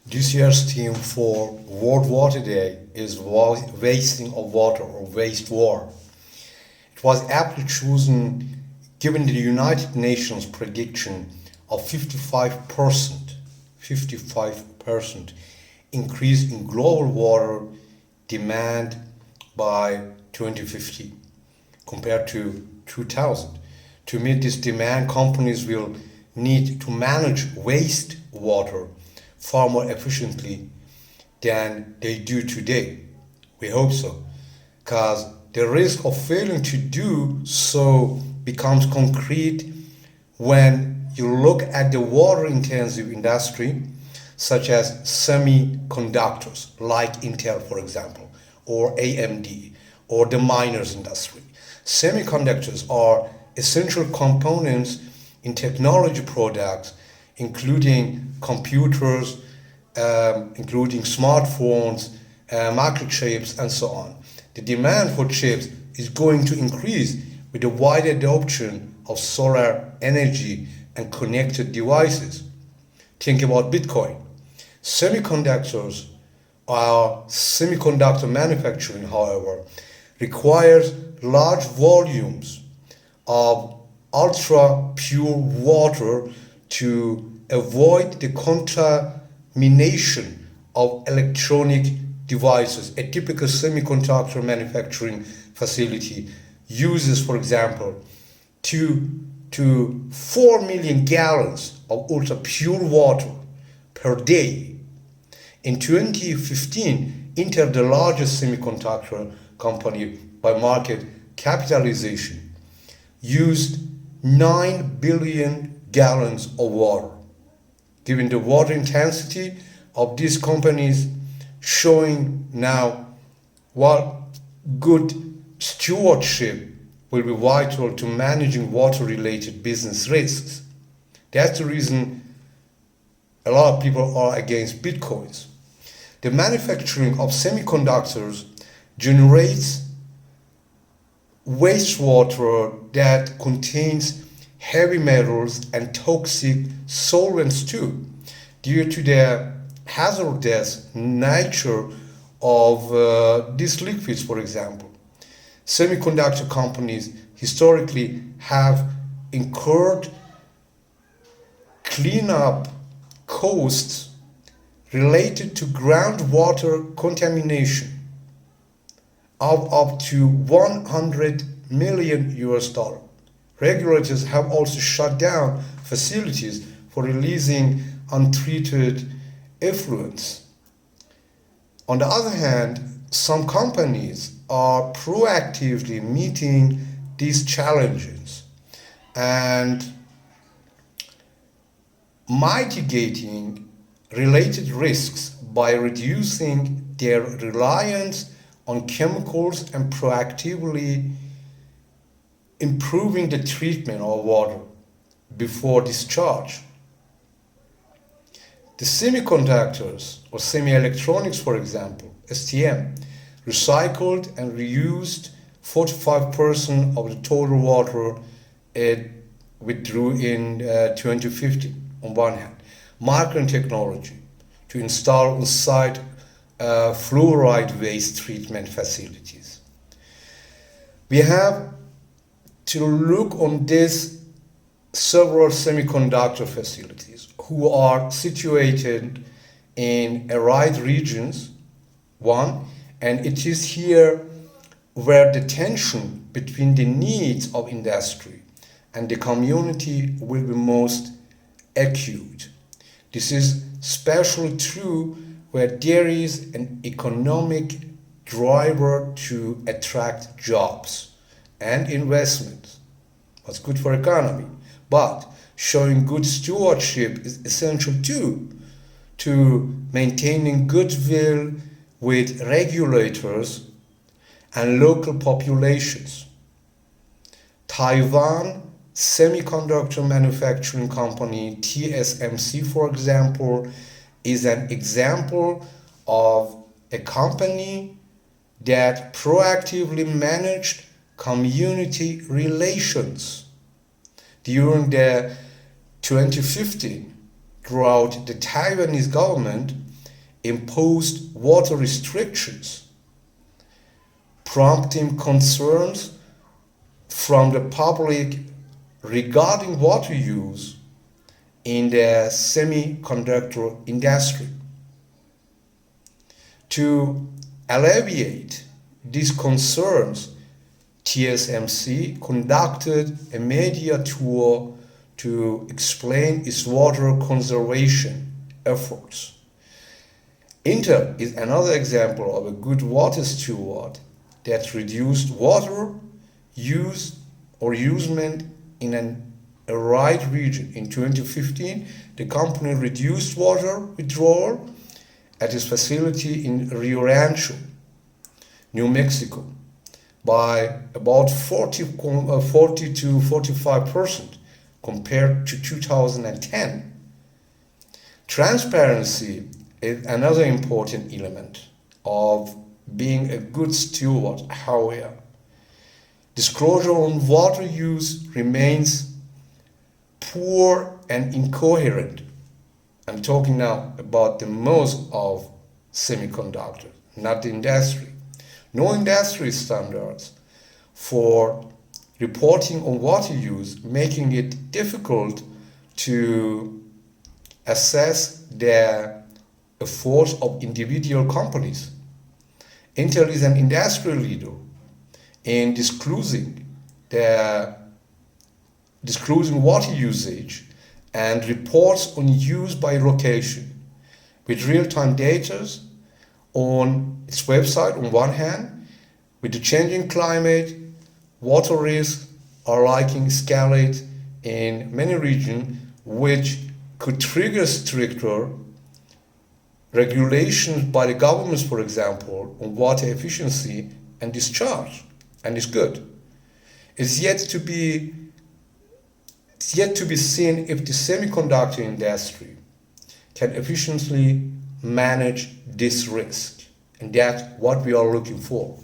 This year's theme for World Water Day is wasting of water or waste war. It was aptly chosen given the United Nations prediction of 55% increase in global water demand by 2050 compared to 2000. To meet this demand, companies will need to manage waste water far more efficiently than they do today. We hope so, because the risk of failing to do so becomes concrete when you look at the water intensive industry, such as semiconductors, like Intel, for example, or AMD, or the miners industry. Semiconductors are essential components in technology products, including computers, including smartphones, microchips, and so on. The demand for chips is going to increase with the wide adoption of solar energy and connected devices. Think about Bitcoin. Semiconductors or semiconductor manufacturing, however, requires large volumes of ultra pure water to avoid the contamination of electronic devices. A typical semiconductor manufacturing facility uses, for example, 2 to 4 million gallons of ultra pure water per day. In 2015, Intel, the largest semiconductor company by market capitalization, used 9 billion gallons of water. Given the water intensity of these companies, showing now what good stewardship will be vital to managing water-related business risks. That's the reason a lot of people are against bitcoins. The manufacturing of semiconductors generates wastewater that contains heavy metals and toxic solvents too, due to the hazardous nature of these liquids, for example. Semiconductor companies historically have incurred cleanup costs related to groundwater contamination of up to 100 million US dollar. Regulators have also shut down facilities for releasing untreated effluents. On the other hand, some companies are proactively meeting these challenges and mitigating related risks by reducing their reliance on chemicals and proactively improving the treatment of water before discharge. The semiconductors or semi-electronics, for example, STM, recycled and reused 45% of the total water it withdrew in 2015 on one hand. Micron technology to install on-site fluoride waste treatment facilities. We have to look on this several semiconductor facilities who are situated in arid regions, one, and it is here where the tension between the needs of industry and the community will be most acute. This is especially true where there is an economic driver to attract jobs and investment. What's good for economy. But showing good stewardship is essential too to maintaining goodwill with regulators and local populations. Taiwan Semiconductor Manufacturing Company, TSMC, for example, is an example of a company that proactively managed community relations. During the 2015 drought, the Taiwanese government imposed water restrictions, prompting concerns from the public regarding water use in the semiconductor industry. To alleviate these concerns, TSMC conducted a media tour to explain its water conservation efforts. Intel is another example of a good water steward that reduced water use or usement in a right region. In 2015, the company reduced water withdrawal at its facility in Rio Rancho, New Mexico, by about 40 to 45% compared to 2010. Transparency is another important element of being a good steward. However, disclosure on water use remains poor and incoherent. I'm talking now about the most of semiconductors, not the industry. No industry standards for reporting on water use, making it difficult to assess the efforts of individual companies. Intel is an industry leader in disclosing water usage and reports on use by location with real-time data on its website on one hand. With the changing climate, water risks are likely to escalate in many regions, which could trigger stricter regulations by the governments, for example, on water efficiency and discharge, and it's good. It's yet to be seen if the semiconductor industry can efficiently manage this risk, and that's what we are looking for.